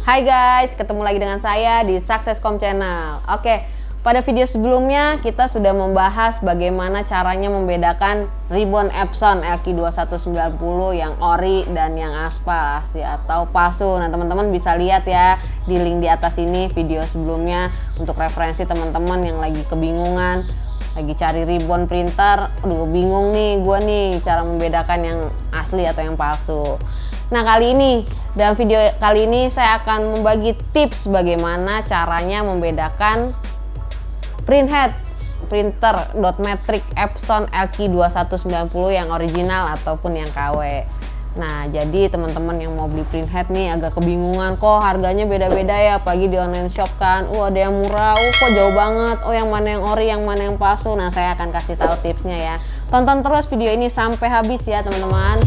Hai guys, ketemu lagi dengan saya di Successcom Channel. Oke, pada video sebelumnya kita sudah membahas bagaimana caranya membedakan ribbon Epson LQ2190 yang ori dan yang aspal atau palsu. Nah, teman-teman bisa lihat ya di link di atas ini video sebelumnya untuk referensi teman-teman yang lagi kebingungan, lagi cari ribbon printer. Aduh, bingung nih gue nih cara membedakan yang asli atau yang palsu. Nah, kali ini dalam video kali ini saya akan membagi tips bagaimana caranya membedakan printhead printer dot matrix Epson LQ2190 yang original ataupun yang KW. Nah, jadi teman-teman yang mau beli printhead nih agak kebingungan, kok harganya beda-beda ya, apalagi di online shop kan. Ada yang murah, kok jauh banget. Yang mana yang ori, yang mana yang palsu. Nah, saya akan kasih tahu tipsnya ya. Tonton terus video ini sampai habis ya, teman-teman.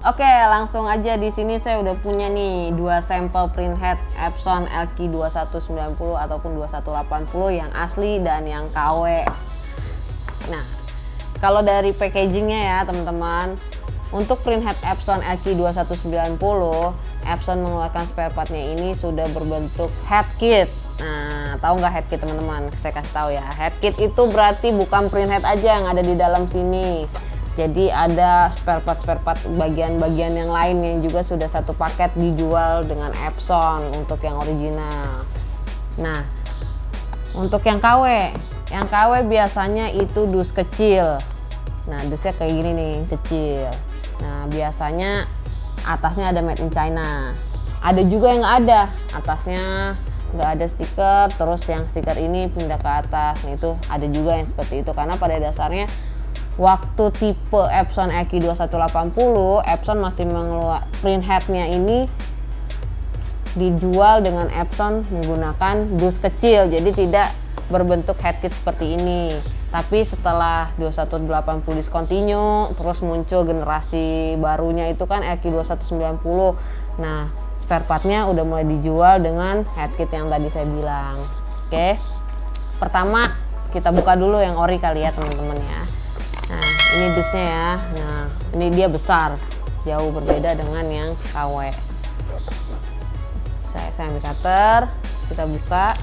Oke, langsung aja. Di sini saya udah punya nih dua sampel printhead Epson LQ2190 ataupun 2180 yang asli dan yang KW. Nah, kalau dari packagingnya ya teman-teman, untuk printhead Epson LQ2190, Epson mengeluarkan spare partnya ini sudah berbentuk head kit. Nah, tahu nggak head kit teman-teman? Saya kasih tahu ya. Head kit itu berarti bukan printhead aja yang ada di dalam sini. Jadi ada spare part bagian-bagian yang lain yang juga sudah satu paket dijual dengan Epson untuk yang original. Nah, untuk yang KW biasanya itu dus kecil. Nah, dusnya kayak gini nih, kecil. Nah, biasanya atasnya ada made in China. Ada juga yang nggak ada, atasnya nggak ada stiker, terus yang stiker ini pindah ke atas. Nah, itu ada juga yang seperti itu karena pada dasarnya waktu tipe Epson LQ2180, Epson masih mengeluarkan printheadnya ini dijual dengan Epson menggunakan dus kecil, jadi tidak berbentuk head kit seperti ini. Tapi setelah 2180 discontinue, terus muncul generasi barunya itu kan LQ2190. Nah, spare partnya udah mulai dijual dengan head kit yang tadi saya bilang. Oke, pertama kita buka dulu yang ori kali ya teman-teman ya. Nah, ini dusnya ya. Nah, ini dia besar, jauh berbeda dengan yang KW. Saya ambil cutter, kita buka.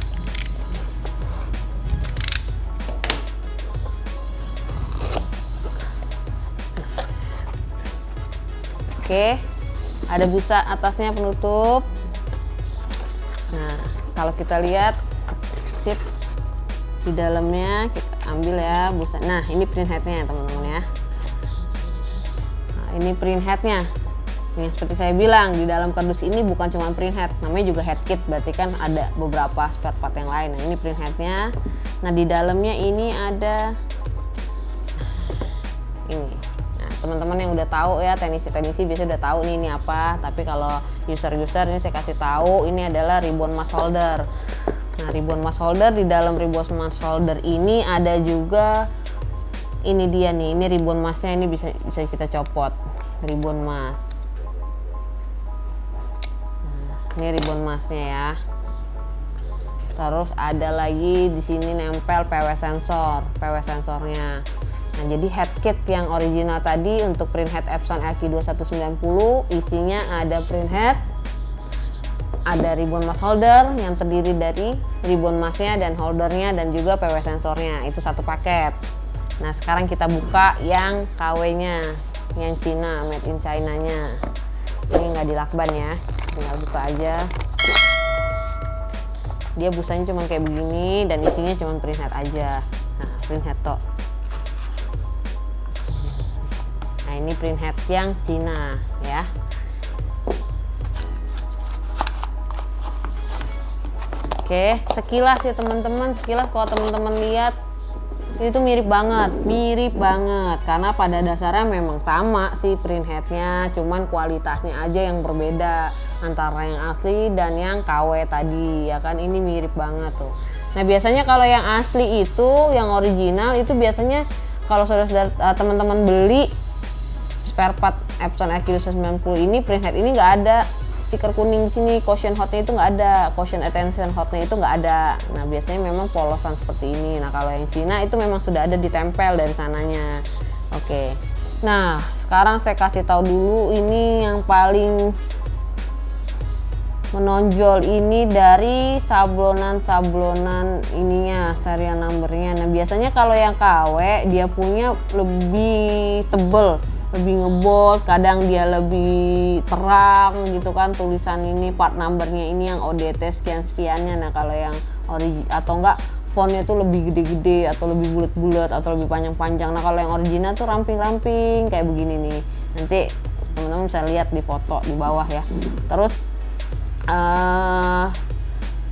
Oke, ada busa atasnya penutup. Nah, kalau kita lihat, sip, di dalamnya kita ambil ya busa. Nah, ini printheadnya teman-teman ya. Nah, ini printheadnya. Ini seperti saya bilang, di dalam kardus ini bukan cuma printhead, namanya juga head kit, berarti kan ada beberapa spare part yang lain. Nah, ini printheadnya. Nah, di dalamnya ini ada ini. Nah, teman-teman yang udah tahu ya, teknisi biasanya udah tahu nih ini apa. Tapi kalau user ini saya kasih tahu, ini adalah ribbon mask holder. Nah, ribbon mask holder, di dalam ribbon mask holder ini ada juga, ini dia nih, ini ribbon masknya, ini bisa kita copot, ribbon mask. Nah, ini ribbon masknya ya. Terus ada lagi di sini nempel PW sensornya. Nah, jadi head kit yang original tadi untuk printhead Epson LQ2190 isinya ada printhead, ada ribbon mask holder yang terdiri dari ribbon masknya dan holdernya dan juga PW sensornya, itu satu paket. Nah, sekarang kita buka yang KW-nya, yang Cina, made in China-nya. Ini nggak dilakban ya, tinggal buka aja. Dia busanya cuma kayak begini dan isinya cuma printhead aja. Nah, printhead toh. Nah, ini printhead yang Cina ya. Oke, sekilas ya teman-teman, kalau teman-teman lihat itu mirip banget karena pada dasarnya memang sama sih printheadnya, cuman kualitasnya aja yang berbeda antara yang asli dan yang KW tadi ya kan. Ini mirip banget tuh. Nah, biasanya kalau yang asli itu, yang original itu biasanya kalau saudara teman-teman beli spare part Epson LQ2190 ini, printhead ini nggak ada stiker kuning di sini, caution hotnya itu nggak ada, caution attention hotnya itu nggak ada. Nah biasanya memang polosan seperti ini. Nah kalau yang Cina itu memang sudah ada ditempel dari sananya. Oke. Nah sekarang saya kasih tahu dulu ini yang paling menonjol ini dari sablonan ininya, serial numbernya. Nah biasanya kalau yang KW dia punya lebih tebel, lebih ngebold, kadang dia lebih terang gitu kan tulisan ini, part numbernya ini yang ODT sekian-sekiannya. Nah kalau yang atau enggak fontnya tuh lebih gede-gede atau lebih bulat-bulat atau lebih panjang-panjang. Nah kalau yang original tuh ramping-ramping kayak begini nih, nanti teman-teman bisa lihat di foto di bawah ya. Terus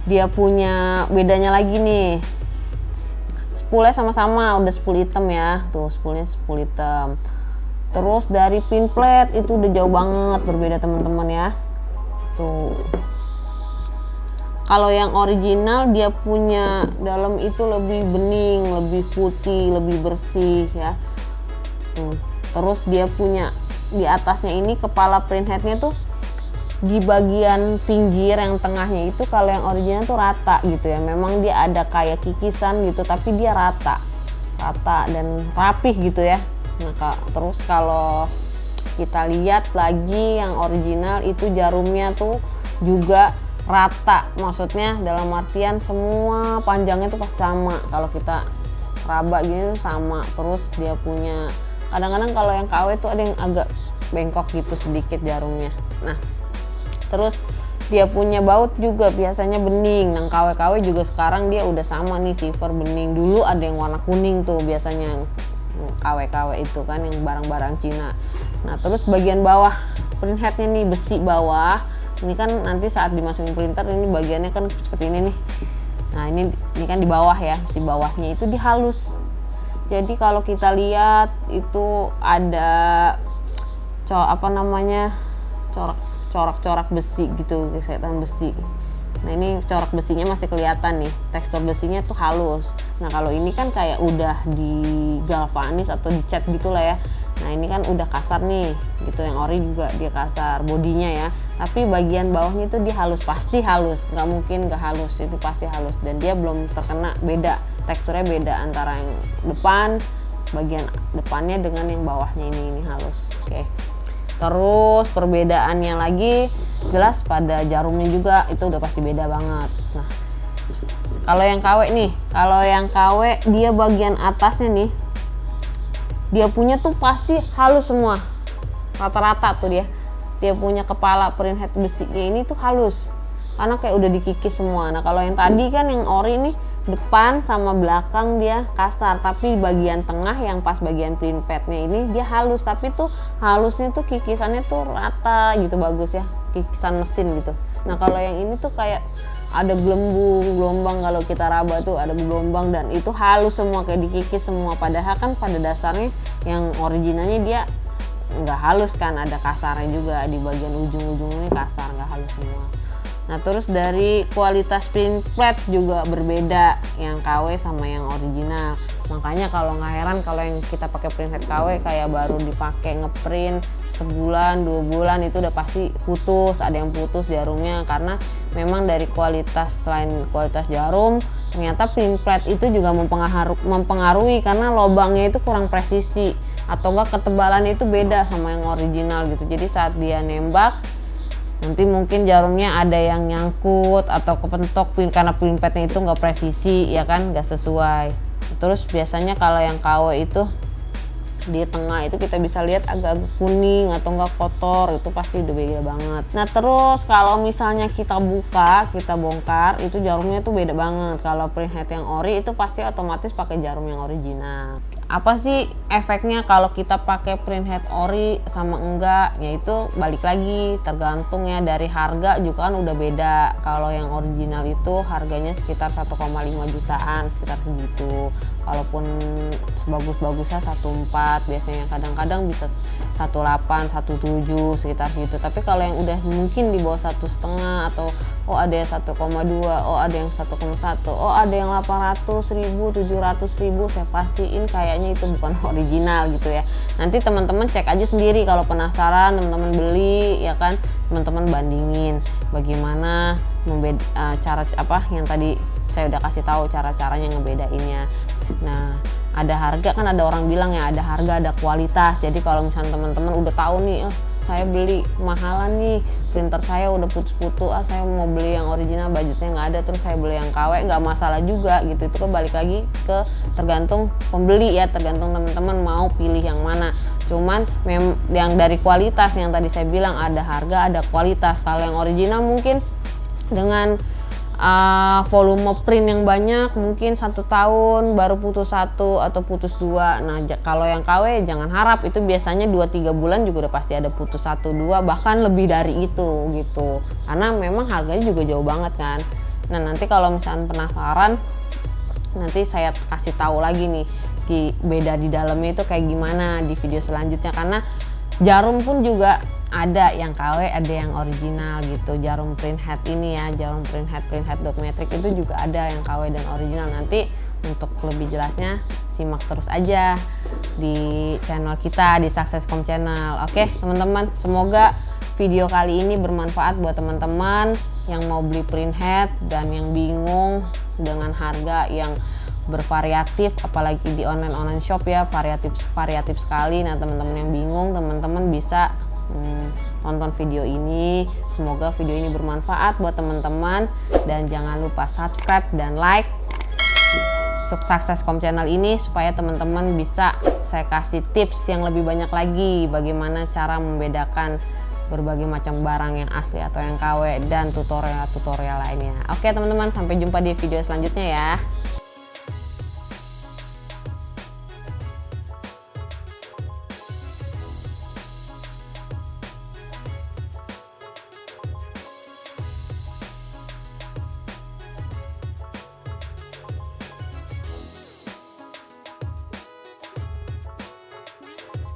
dia punya bedanya lagi nih, spoolnya sama-sama udah spool hitam ya, tuh spoolnya spool hitam. Terus dari pin plate itu udah jauh banget berbeda teman-teman ya. Tuh kalau yang original dia punya dalam itu lebih bening, lebih putih, lebih bersih ya. Terus dia punya di atasnya ini kepala printheadnya tuh di bagian pinggir yang tengahnya itu, kalau yang original tuh rata gitu ya. Memang dia ada kayak kikisan gitu tapi dia rata dan rapih gitu ya. Nah terus kalau kita lihat lagi yang original itu jarumnya tuh juga rata, maksudnya dalam artian semua panjangnya tuh pasti sama. Kalau kita raba gini tuh sama. Terus dia punya kadang-kadang kalau yang KW tuh ada yang agak bengkok gitu sedikit jarumnya. Nah terus dia punya baut juga biasanya bening. Nah KW-KW juga sekarang dia udah sama nih, silver bening. Dulu ada yang warna kuning tuh biasanya KW-KW itu kan yang barang-barang Cina. Nah terus bagian bawah printheadnya nih, besi bawah ini kan nanti saat dimasukin printer ini bagiannya kan seperti ini nih. Nah ini kan di bawah ya, besi bawahnya itu dihalus. Jadi kalau kita lihat itu ada corak-corak besi gitu, gesekan besi. Nah ini corak besinya masih kelihatan nih, tekstur besinya tuh halus. Nah kalau ini kan kayak udah di galvanis atau dicat gitulah ya. Nah ini kan udah kasar nih gitu, yang ori juga dia kasar bodinya ya. Tapi bagian bawahnya itu dia halus, pasti halus, nggak mungkin nggak halus, itu pasti halus. Dan dia belum terkena, beda teksturnya, beda antara yang depan, bagian depannya dengan yang bawahnya ini halus. Oke. Terus perbedaannya lagi jelas pada jarumnya juga, itu udah pasti beda banget. Nah kalau yang KW nih, kalau yang KW dia bagian atasnya nih dia punya tuh pasti halus semua, rata-rata tuh dia punya kepala printhead besinya ini tuh halus karena kayak udah dikikis semua. Nah kalau yang tadi kan yang ori nih depan sama belakang dia kasar, tapi bagian tengah yang pas bagian print padnya ini dia halus, tapi tuh halusnya tuh kikisannya tuh rata gitu, bagus ya, kikisan mesin gitu. Nah kalau yang ini tuh kayak ada gelombang, kalau kita raba tuh ada gelombang dan itu halus semua, kayak dikikis semua. Padahal kan pada dasarnya yang originalnya dia nggak halus kan, ada kasarnya juga di bagian ujung-ujungnya, kasar, nggak halus semua. Nah terus dari kualitas print plate juga berbeda yang KW sama yang original. Makanya kalau nggak heran kalau yang kita pakai printhead KW kayak baru dipakai ngeprint sebulan 2 bulan itu udah pasti putus, ada yang putus jarumnya, karena memang dari kualitas, selain kualitas jarum ternyata print plate itu juga mempengaruhi karena lubangnya itu kurang presisi atau enggak ketebalannya itu beda sama yang original gitu. Jadi saat dia nembak nanti mungkin jarumnya ada yang nyangkut atau kepentok karena print padnya itu nggak presisi ya kan, nggak sesuai. Terus biasanya kalau yang KW itu di tengah itu kita bisa lihat agak-agak kuning atau enggak kotor, itu pasti udah beda banget. Nah terus kalau misalnya kita buka, kita bongkar, itu jarumnya tuh beda banget. Kalau printhead yang ori itu pasti otomatis pakai jarum yang original. Apa sih efeknya kalau kita pakai printhead ori sama enggak? Ya itu balik lagi tergantung ya, dari harga juga kan udah beda. Kalau yang original itu harganya sekitar 1,5 jutaan, sekitar segitu. Kalaupun sebagus-bagusnya 1,4, biasanya kadang-kadang bisa 1,8, 1,7 sekitar gitu. Tapi kalau yang udah mungkin di bawah 1,5 atau oh ada yang 1,2, oh ada yang 1,1, oh ada yang 800.000, 700.000. Saya pastiin kayaknya itu bukan original gitu ya. Nanti teman-teman cek aja sendiri, kalau penasaran teman-teman beli ya kan, teman-teman bandingin bagaimana cara apa yang tadi saya udah kasih tahu cara-caranya ngebedainnya. Nah, ada harga kan, ada orang bilang ya ada harga ada kualitas. Jadi kalau misalnya teman-teman udah tahu nih, saya beli mahalan nih, printer saya udah putus-putus, saya mau beli yang original, budgetnya nggak ada, terus saya beli yang KW, nggak masalah juga gitu. Itu kan balik lagi ke tergantung pembeli ya, tergantung teman-teman mau pilih yang mana. Cuman yang dari kualitas yang tadi saya bilang, ada harga ada kualitas. Kalau yang original mungkin dengan volume print yang banyak, mungkin 1 tahun baru putus 1 atau putus 2. Nah kalau yang KW jangan harap, itu biasanya 2-3 bulan juga udah pasti ada putus 1-2, bahkan lebih dari itu gitu, karena memang harganya juga jauh banget kan. Nah nanti kalau misalnya penasaran, nanti saya kasih tahu lagi nih beda di dalamnya itu kayak gimana di video selanjutnya, karena jarum pun juga ada yang KW ada yang original gitu. Jarum printhead ini ya, jarum printhead dot metric itu juga ada yang KW dan original. Nanti untuk lebih jelasnya simak terus aja di channel kita di Successcom Channel. Oke teman-teman, semoga video kali ini bermanfaat buat teman-teman yang mau beli printhead dan yang bingung dengan harga yang bervariatif, apalagi di online shop ya, variatif sekali. Nah teman-teman yang bingung, teman-teman bisa nonton video ini. Semoga video ini bermanfaat buat teman-teman, dan jangan lupa subscribe dan like Successcom Channel ini, supaya teman-teman bisa saya kasih tips yang lebih banyak lagi bagaimana cara membedakan berbagai macam barang yang asli atau yang KW, dan tutorial lainnya. Oke teman-teman, sampai jumpa di video selanjutnya ya.